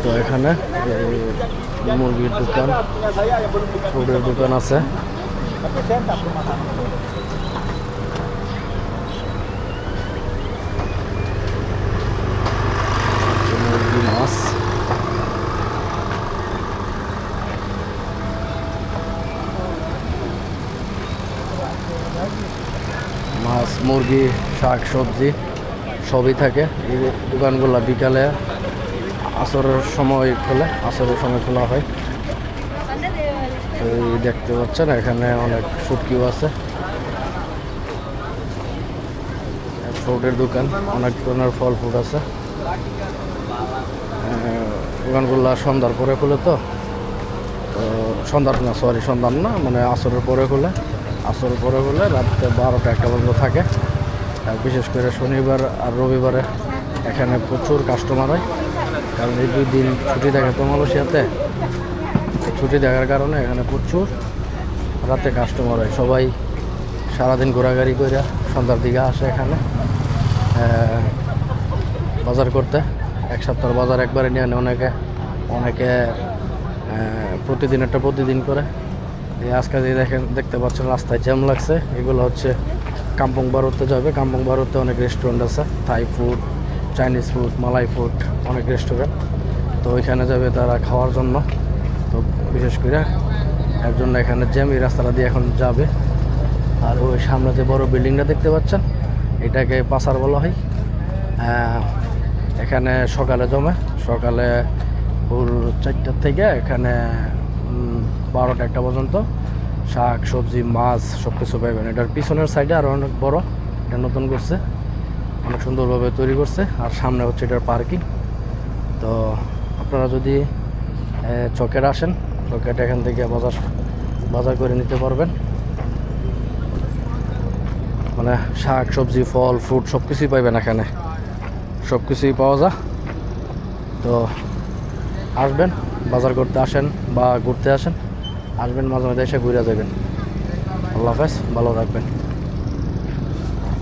তো এখানে মুরগির দোকান, ফুডের দোকান আছে। মুরগি, মাছ, মুরগি, শাক সবজি সবই থাকে। এই দোকানগুলো বিকালে আসরের সময় খোলা হয়। তো এই দেখতে পাচ্ছেন এখানে অনেক শুটকিও আছে। ফ্রুটের দোকান, অনেক ধরনের ফল ফ্রুট আছে। দোকানগুলো সন্ধ্যার পরে খুলে, তো সন্ধ্যার না, মানে আসরের পরে খুলে। আসরের পরে খুলে রাত্রে 12টা 1টা পর্যন্ত থাকে। আর বিশেষ করে শনিবার আর রবিবারে এখানে প্রচুর কাস্টমার হয়, কারণ এই 2 দিন ছুটি থাকে তো মালয়েশিয়াতে। ছুটি দেখার কারণে এখানে প্রচুর রাতে কাস্টমার হয়। সবাই সারাদিন ঘোরাঘুরি করে সন্ধ্যার দিকে আসে এখানে বাজার করতে। এক সপ্তাহের বাজার একবারে নিয়ে আনে অনেকে প্রতিদিন করে। এই আজকে যে দেখতে পাচ্ছেন রাস্তায় জ্যাম লাগছে, এগুলো হচ্ছে কাম্পং বারোতে যাবে। কাম্পং বারোতে অনেক রেস্টুরেন্ট আছে, থাই ফুড, চাইনিজ ফুড, মালাই ফুড, অনেক রেস্টুরেন্ট। তো ওইখানে যাবে তারা খাওয়ার জন্য। তো বিশেষ করে এর জন্য এখানে জ্যাম, এই রাস্তাটা দিয়ে এখন যাবে। আর ওই সামনে যে বড় বিল্ডিংটা দেখতে পাচ্ছেন, এটাকে পাসার বলা হয়। এখানে সকালে জমে, সকালে ভোর 4টার থেকে এখানে 12টা 1টা পর্যন্ত শাক সবজি মাছ সব কিছু পাইবেন। এটার পিছনের সাইডে আরও অনেক বড়, এটা নতুন করছে, অনেক সুন্দরভাবে তৈরি করছে। আর সামনে হচ্ছে এটার পার্কিং। তো আপনারা যদি চকেট আসেন, চকেট এখান থেকে বাজার করে নিতে পারবেন। মানে শাক সবজি ফল ফ্রুট সব কিছুই পাইবেন এখানে, সব কিছুই পাওয়া যায়। তো আসবেন, বাজার করতে আসেন বা ঘুরতে আসেন, আসবেন মাঝে মাঝে এসে ঘুরে যাবেন। আল্লাহ হাফেজ, ভালো থাকবেন।